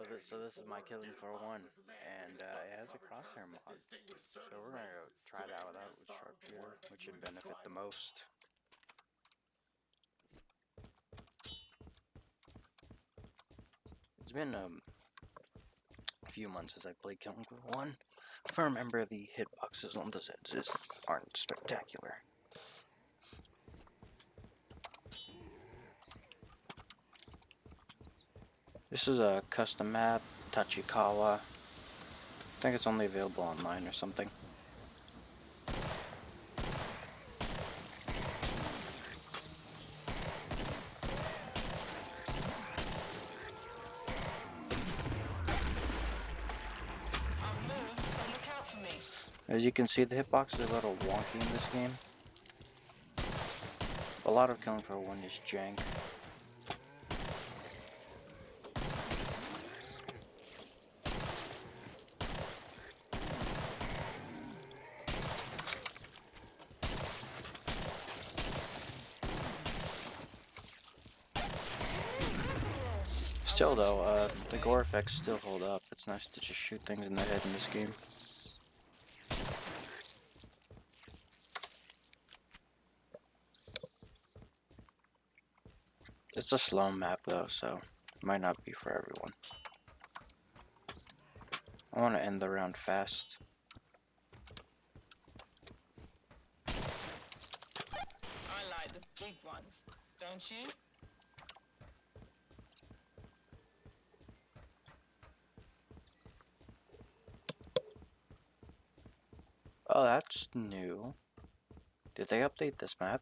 So this is my killing for one, and it has a crosshair mod. So we're gonna go try it out with Sharpshooter, which should benefit the most. It's been a few months since I played Killing for One. If I remember, the hitboxes on the Zeds aren't spectacular. This is a custom map, Tachikawa. I think it's only available online or something. As you can see, the hitbox is a little wonky in this game. A lot of Killing for One is jank. Still though, the gore effects still hold up. It's nice to just shoot things in the head in this game. It's a slow map though, so it might not be for everyone. I want to end the round fast. I like the big ones, don't you? Oh, that's new. Did they update this map?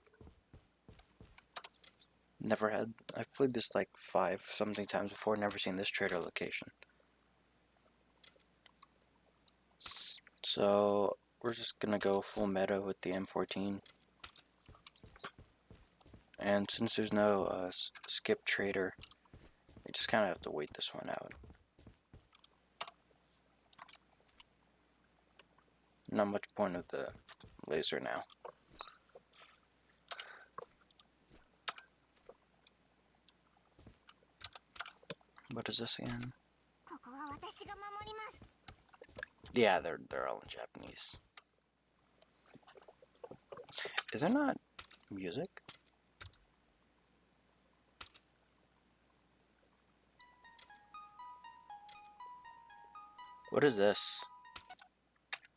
Never had. I've played this like 5 something times before, never seen this trader location. So we're just gonna go full meta with the M14. And since there's no skip trader, we just kind of have to wait this one out. Not much point of the laser now. What is this again? Yeah, they're all in Japanese. Is there not music? What is this?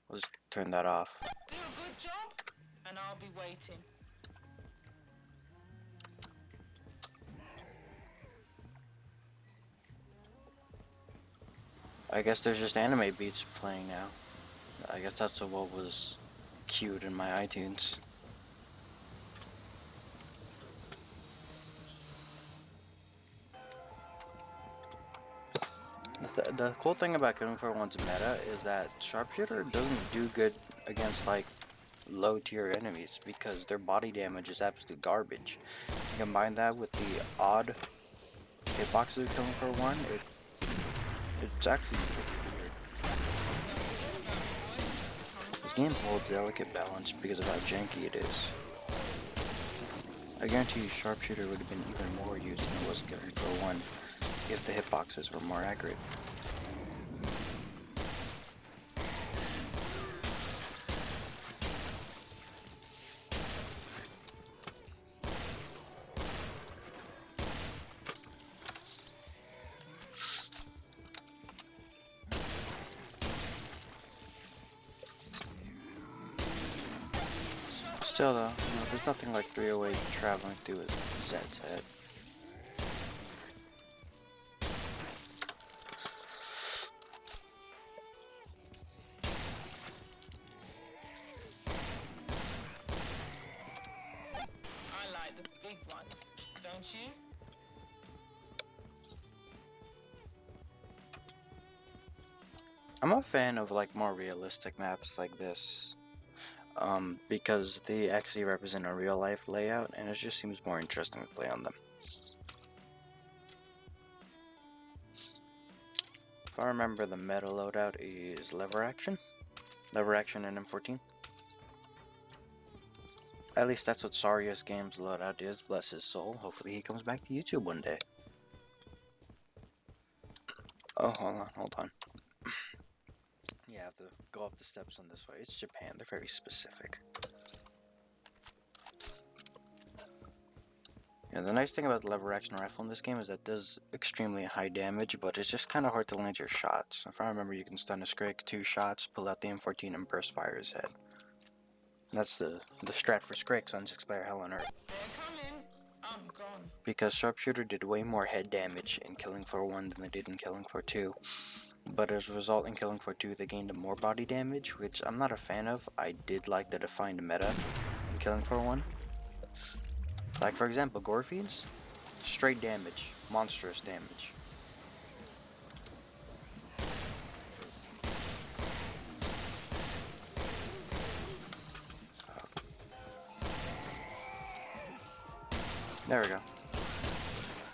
Let's turn that off. Do a good job, and I'll be waiting. I guess there's just anime beats playing now. I guess that's what was queued in my iTunes. The cool thing about Killing for One's meta is that Sharpshooter doesn't do good against like low tier enemies because their body damage is absolute garbage. You combine that with the odd hitboxes of Killing for One, it's actually pretty weird. This game holds delicate balance because of how janky it is. I guarantee you Sharpshooter would have been even more used than it was Killing for One if the hitboxes were more accurate. Still though, there's nothing like 308 traveling through his Zed's head. I like the big ones, don't you? I'm a fan of like more realistic maps like this. Because they actually represent a real life layout and it just seems more interesting to play on them. If I remember, the meta loadout is lever action in M14. At least that's what Sarius Games loadout is, bless his soul. Hopefully he comes back to YouTube one day. Oh, hold on. Yeah, I have to go up the steps on this way. It's Japan. They're very specific. Yeah, the nice thing about the lever action rifle in this game is that it does extremely high damage, but it's just kind of hard to land your shots. If I remember, you can stun a Skrik 2 shots, pull out the M14, and burst fire his head. And that's the strat for Skriks on 6-player Hell on Earth. They're coming. I'm gone. Because Sharpshooter did way more head damage in Killing Floor 1 than they did in Killing Floor 2. But as a result, in Killing Floor 2, they gained more body damage, which I'm not a fan of. I did like the defined meta in Killing Floor 1. Like, for example, Gore Feeds, straight damage, monstrous damage. There we go.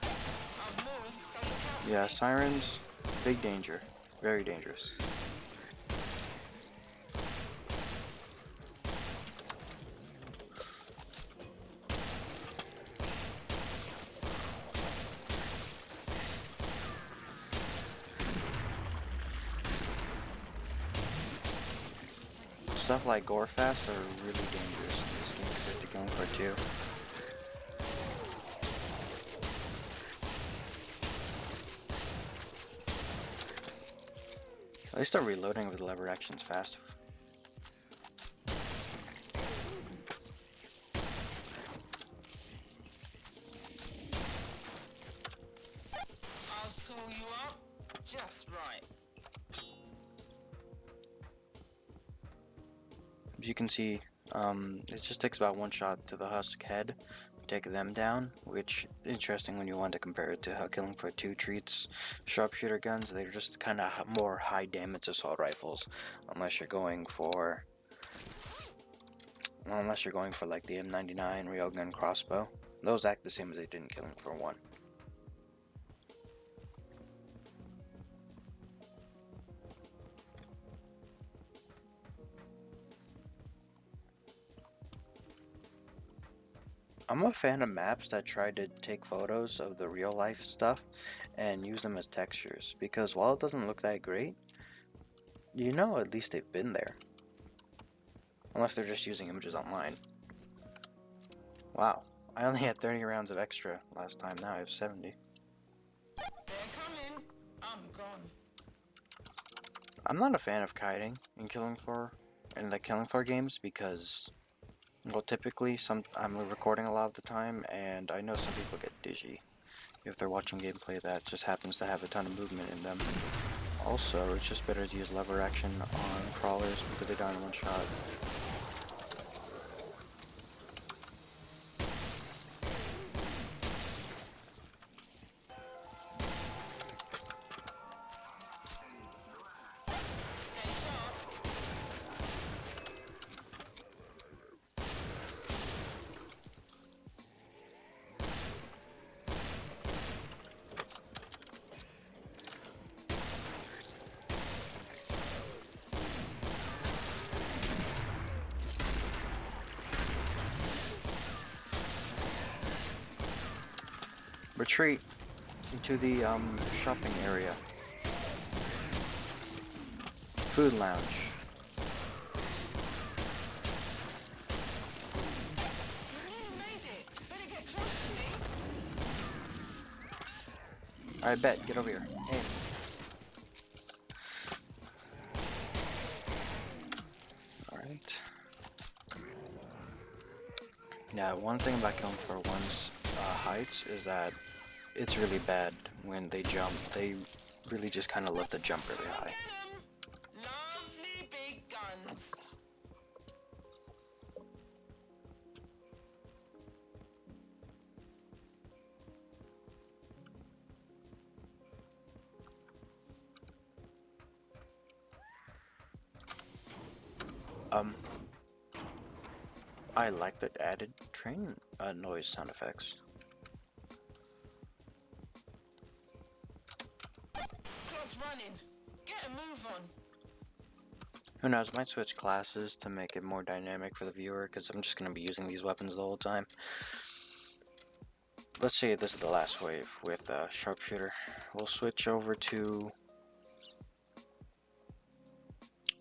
I've moved, so you can't Yeah, see. sirens, big danger. Very dangerous. Stuff like Gore Fast are really dangerous in this game compared to Killing Floor 2. At least they're reloading with the lever actions fast. I'll tool you up just right. As you can see, it just takes about one shot to the husk head to take them down, which is interesting when you want to compare it to how Killing Floor 2 treats sharpshooter guns. They're just kind of more high damage assault rifles, unless you're going for like the M99 railgun crossbow. Those act the same as they did in Killing Floor 1. I'm a fan of maps that try to take photos of the real life stuff and use them as textures, because while it doesn't look that great, you know at least they've been there. Unless they're just using images online. Wow, I only had 30 rounds of extra last time, now I have 70. They're coming. I'm gone. I'm not a fan of kiting in the Killing Floor games because, well, typically I'm recording a lot of the time, and I know some people get dizzy if they're watching gameplay that just happens to have a ton of movement in them. Also, it's just better to use lever action on crawlers because they die in one shot. Stay sharp. Retreat into the shopping area. Food lounge. You made it. Better get close to me. I bet. Get over here. Hey. Alright. Now, one thing about Killing Floor 1's heights is that it's really bad when they jump. They really just kind of let the jump really high. Get 'em. Lovely big guns. I like the added train noise sound effects. Clock's running. Get a move on. Who knows, might switch classes to make it more dynamic for the viewer, because I'm just going to be using these weapons the whole time. Let's say this is the last wave with Sharpshooter. We'll switch over to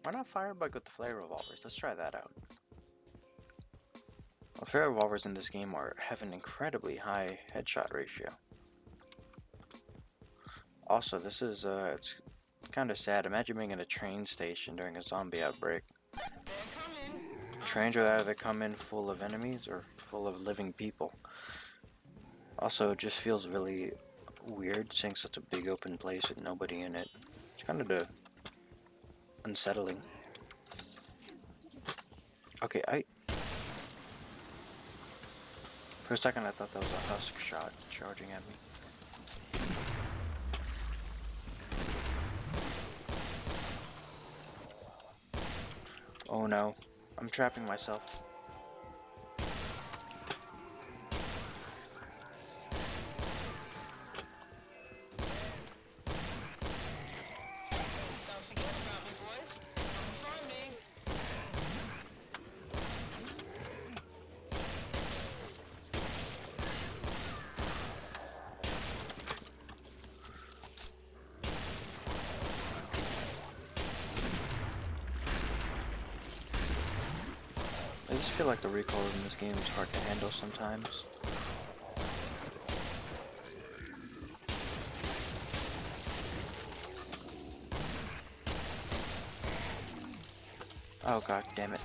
Why not Firebug with the flare revolvers? Let's try that out. Well, flare revolvers in this game have an incredibly high headshot ratio. Also, this is it's kind of sad. Imagine being in a train station during a zombie outbreak. They're coming. Trains are either come in full of enemies or full of living people. Also, it just feels really weird seeing such a big open place with nobody in it. It's kind of unsettling. Okay, for a second I thought that was a husk shot charging at me. Oh no, I'm trapping myself. Don't forget about me, boys. Come find me. I just feel like the recoil in this game is hard to handle sometimes. Oh god damn it.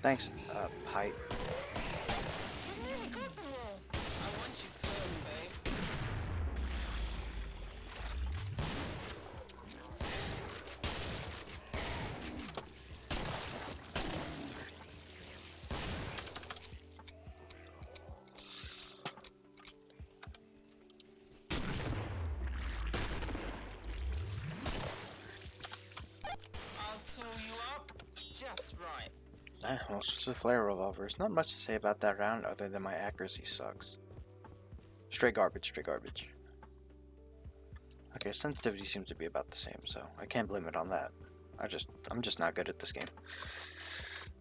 Thanks, pipe. I've never got them all. I want you first, babe. I'll tool you up just right. Well, it's just a flare revolver. There's not much to say about that round other than my accuracy sucks. Straight garbage, straight garbage. Okay, sensitivity seems to be about the same, so I can't blame it on that. I'm just not good at this game.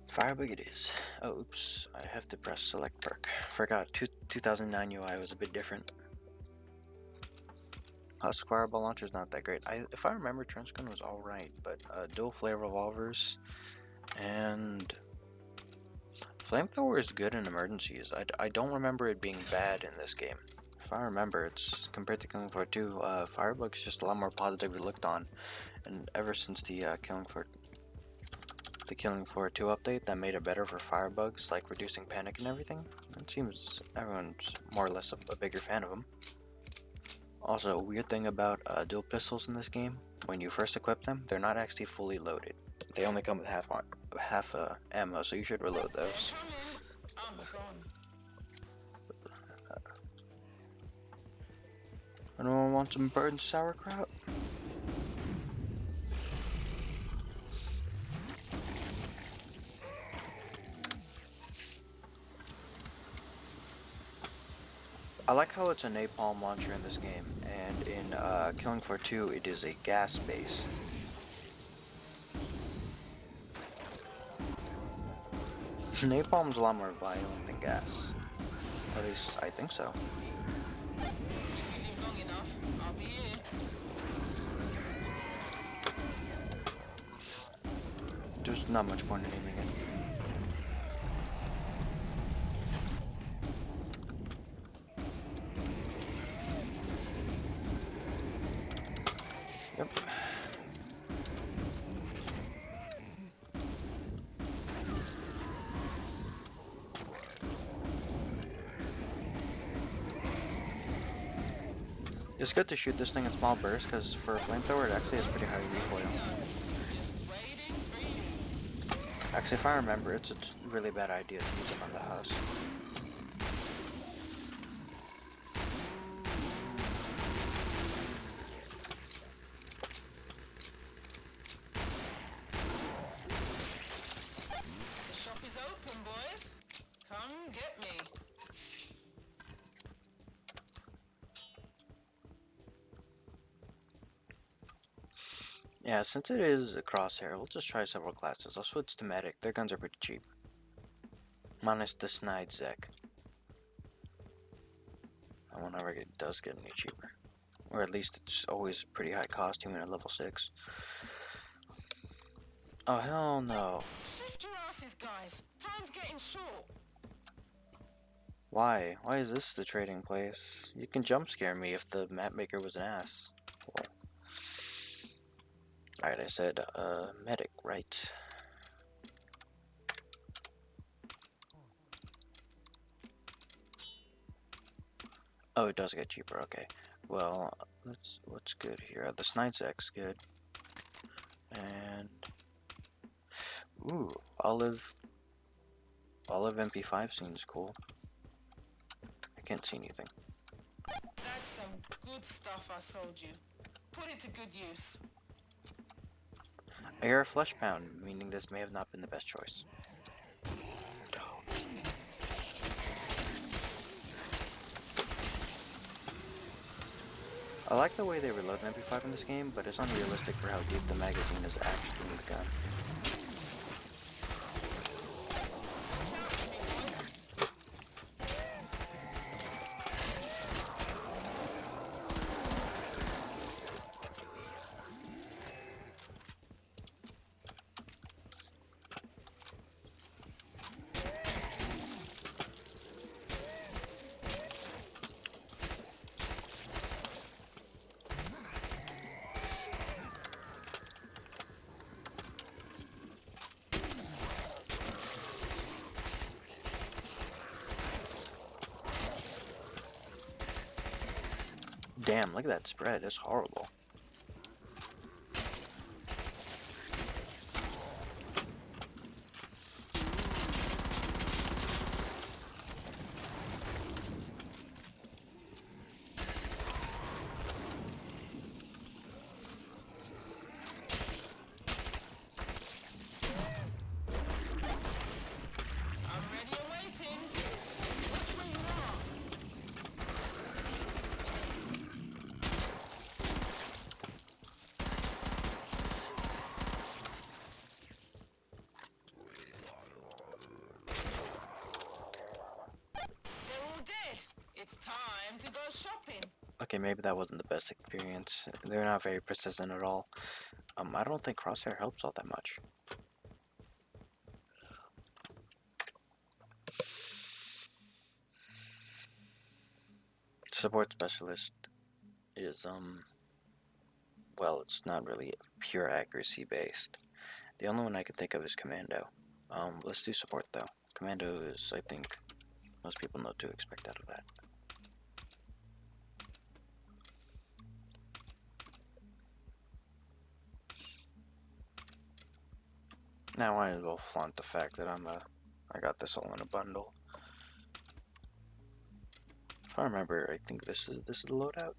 Firebug it is. Oh, oops. I have to press select perk. Forgot, 2009 UI was a bit different. Husk fireball launcher's not that great. If I remember, trench gun was alright, but dual flare revolvers and flamethrower is good in emergencies. I don't remember it being bad in this game. If I remember, it's compared to Killing Floor 2, Firebug's just a lot more positively looked on, and ever since the Killing Floor 2 update that made it better for Firebugs, like reducing panic and everything, it seems everyone's more or less a bigger fan of them. Also, a weird thing about dual pistols in this game, when you first equip them, they're not actually fully loaded. They only come with half ammo, so you should reload those. I'm gone. Anyone want some bird sauerkraut? I like how it's a napalm launcher in this game, and in Killing Floor 2 it is a gas base. Napalm's a lot more violent than gas. At least I think so. If you live long enough, I'll be here. There's not much point in aiming it. Yep. It's good to shoot this thing in small bursts, because for a flamethrower it actually has pretty high recoil. Just waiting for you. Actually, if I remember, it's a really bad idea to use it on the house. The shop is open, boys. Come get me. Yeah, since it is a Crosshair, we'll just try several classes. I'll switch to Medic. Their guns are pretty cheap. Minus the Snide Zek. I wonder if it does get any cheaper. Or at least it's always pretty high cost, even at level 6. Oh, hell no. Shift your asses, guys. Time's getting short. Why? Why is this the trading place? You can jump scare me if the map maker was an ass. Well, alright, I said, medic, right? Oh, it does get cheaper, okay. Well, what's good here? The Snidesec's good. And, ooh, Olive MP5 seems cool. I can't see anything. That's some good stuff I sold you. Put it to good use. I hear a flesh pound, meaning this may have not been the best choice. I like the way they reload an MP5 in this game, but it's unrealistic for how deep the magazine is actually in the gun. Damn, look at that spread, it's horrible. I'm ready and waiting. Which way you are? They're all dead. It's time to go shopping. Okay, maybe that wasn't the best experience. They're not very persistent at all. I don't think Crosshair helps all that much. Support specialist is, well, it's not really pure accuracy based. The only one I can think of is Commando. Let's do support though. Commando is, I think, most people know what to expect out of that. Now I might as well flaunt the fact that I got this all in a bundle. If I remember, I think this is the loadout.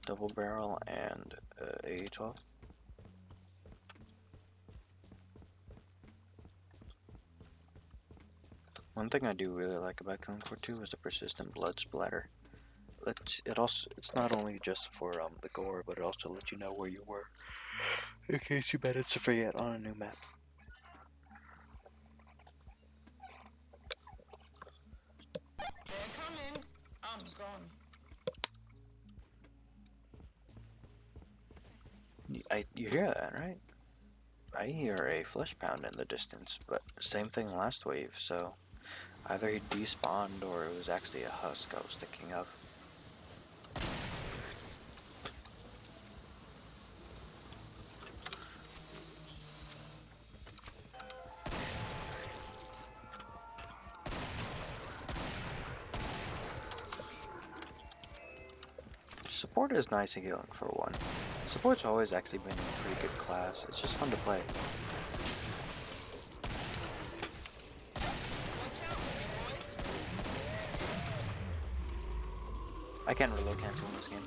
Double barrel and A12. One thing I do really like about Killing Floor 2 is the persistent blood splatter. It's not only just for the gore, but it also lets you know where you were in case you manage to forget on a new map. They're coming. I'm gone. You hear that, right? I hear a flesh pound in the distance, but same thing last wave, so either he despawned or it was actually a husk I was thinking of. Support is nice and healing for one. Support's always actually been a pretty good class. It's just fun to play. Watch out for me, boys. I can't reload cancel in this game.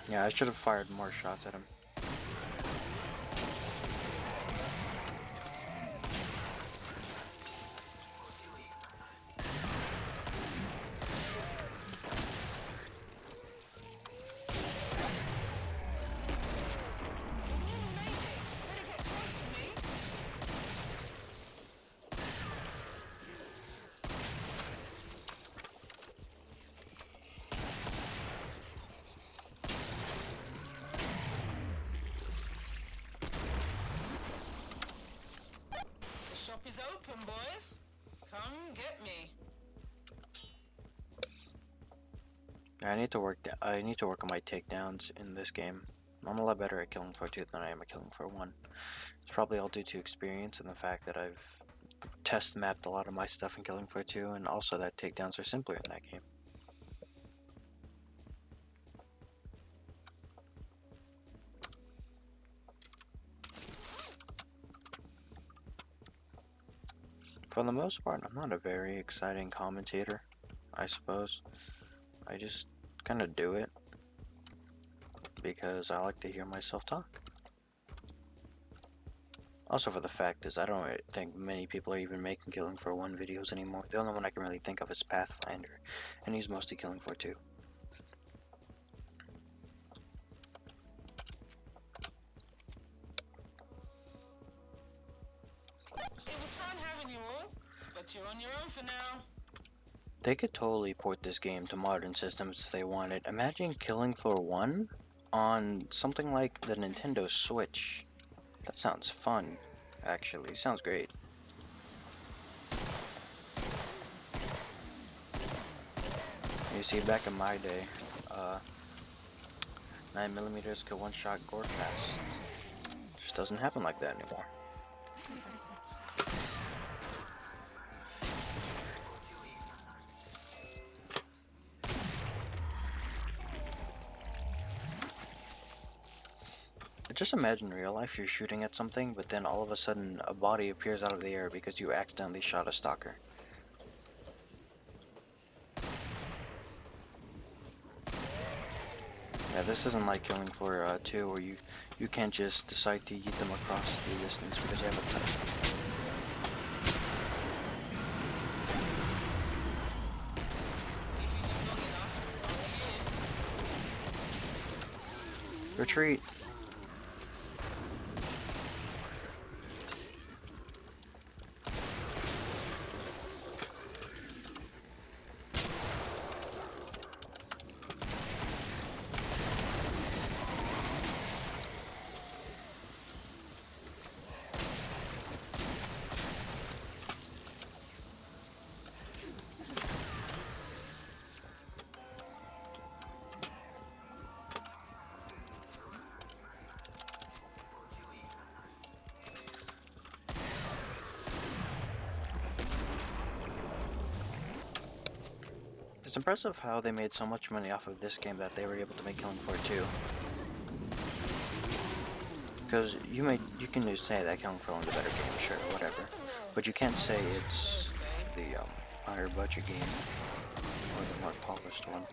Yeah, I should have fired more shots at him. open, boys. Come get me. I need to work. I need to work on my takedowns in this game. I'm a lot better at killing for 2 than I am at killing for 1. It's probably all due to experience and the fact that I've test mapped a lot of my stuff in killing for 2, and also that takedowns are simpler in that game. For the most part, I'm not a very exciting commentator, I suppose. I just kind of do it because I like to hear myself talk. Also, for the fact is, I don't really think many people are even making Killing for 1 videos anymore. The only one I can really think of is Pathfinder, and he's mostly Killing for 2. It was fun having you all, but you're on your own for now. They could totally port this game to modern systems if they wanted. Imagine Killing Floor 1 on something like the Nintendo Switch. That sounds fun, actually. Sounds great. You see, back in my day, 9mm could one-shot gore fast. Just doesn't happen like that anymore. Just imagine in real life you're shooting at something, but then all of a sudden a body appears out of the air because you accidentally shot a stalker. Yeah, this isn't like Killing Floor 2 where you can't just decide to yeet them across the distance because you have a touch. Retreat! It's impressive how they made so much money off of this game that they were able to make Killing Floor 2. Because you can just say that Killing Floor is a better game, sure, whatever. But you can't say it's the higher budget game or the more polished one.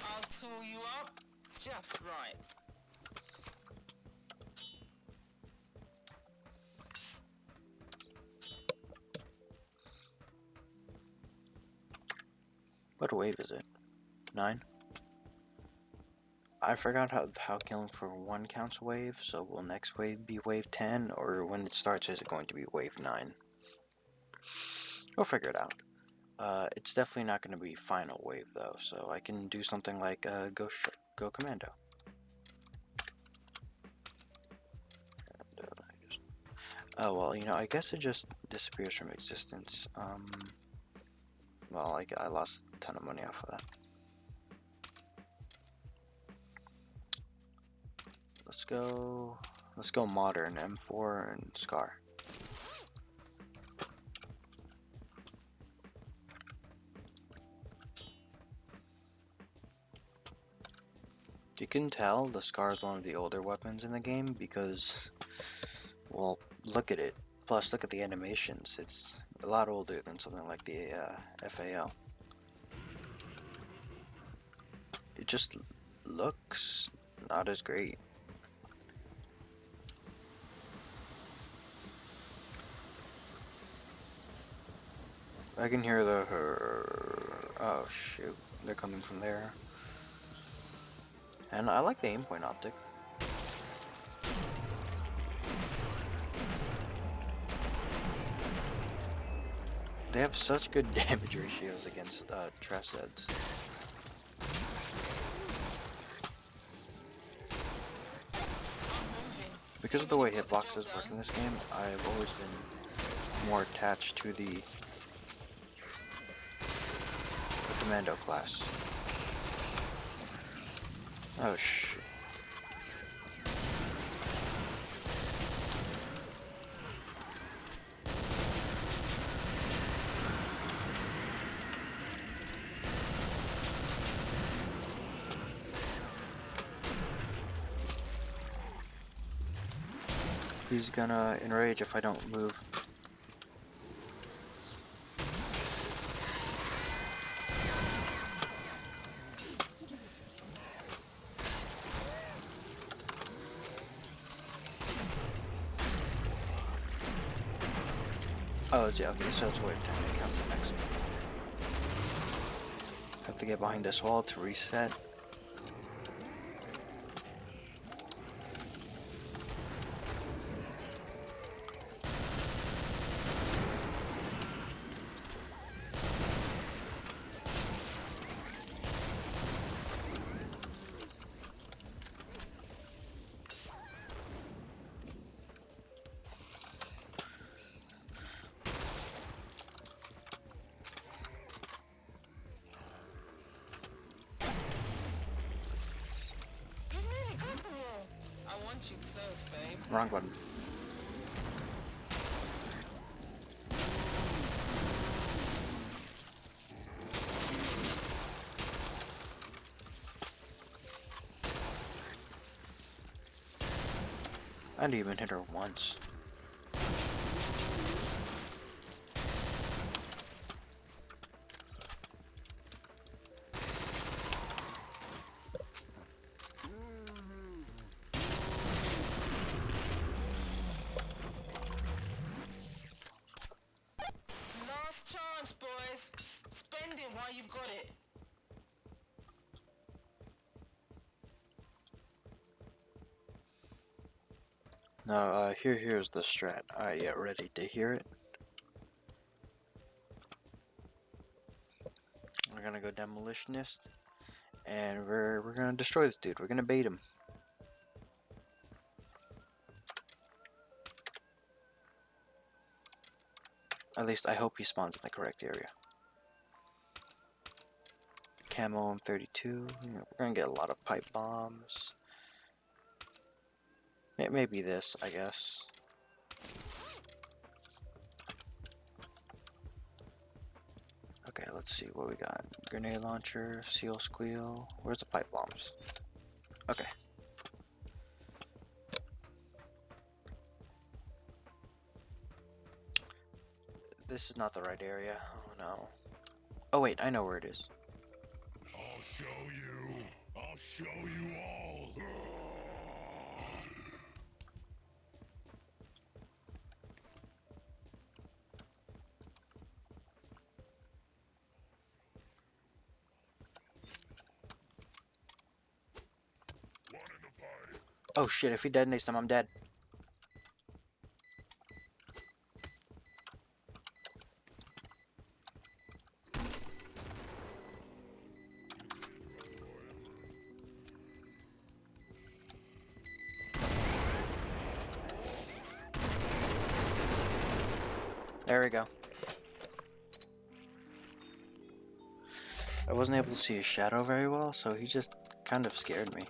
I'll tool you up just right. What wave is it? 9? I forgot how Killing for 1 counts wave, so will next wave be wave 10, or when it starts is it going to be wave 9? We'll figure it out. It's definitely not going to be final wave though, so I can do something like go Commando. And, oh well, you know, I guess it just disappears from existence. Well, I lost a ton of money off of that. Let's go modern, M4 and Scar. You can tell the Scar is one of the older weapons in the game because, well, look at it. Plus, look at the animations. It's a lot older than something like the FAL. It just looks not as great. I can hear the oh shoot, they're coming from there. And I like the aim point optic. They have such good damage ratios against Tressheads. Because of the way hitboxes work in this game, I've always been more attached to the Commando class. Oh shit. He's gonna enrage if I don't move. Oh, yeah, okay, so it's wait 10 it counts the next one. Have to get behind this wall to reset. I want you close, babe. Wrong button. I didn't even hit her once. Last chance, boys. Spend it while you've got it. Now, here's the strat. Alright, yeah, ready to hear it. We're gonna go Demolitionist, and we're gonna destroy this dude. We're gonna bait him. At least I hope he spawns in the correct area. Camo M32. We're gonna get a lot of pipe bombs. Maybe this, I guess. Okay, let's see what we got. Grenade launcher, seal squeal. Where's the pipe bombs? Okay. This is not the right area. Oh no. Oh wait, I know where it is. I'll show you. I'll show you all. One in the pipe. Oh shit, if he detonates them, I'm dead. There we go. I wasn't able to see his shadow very well, so he just kind of scared me.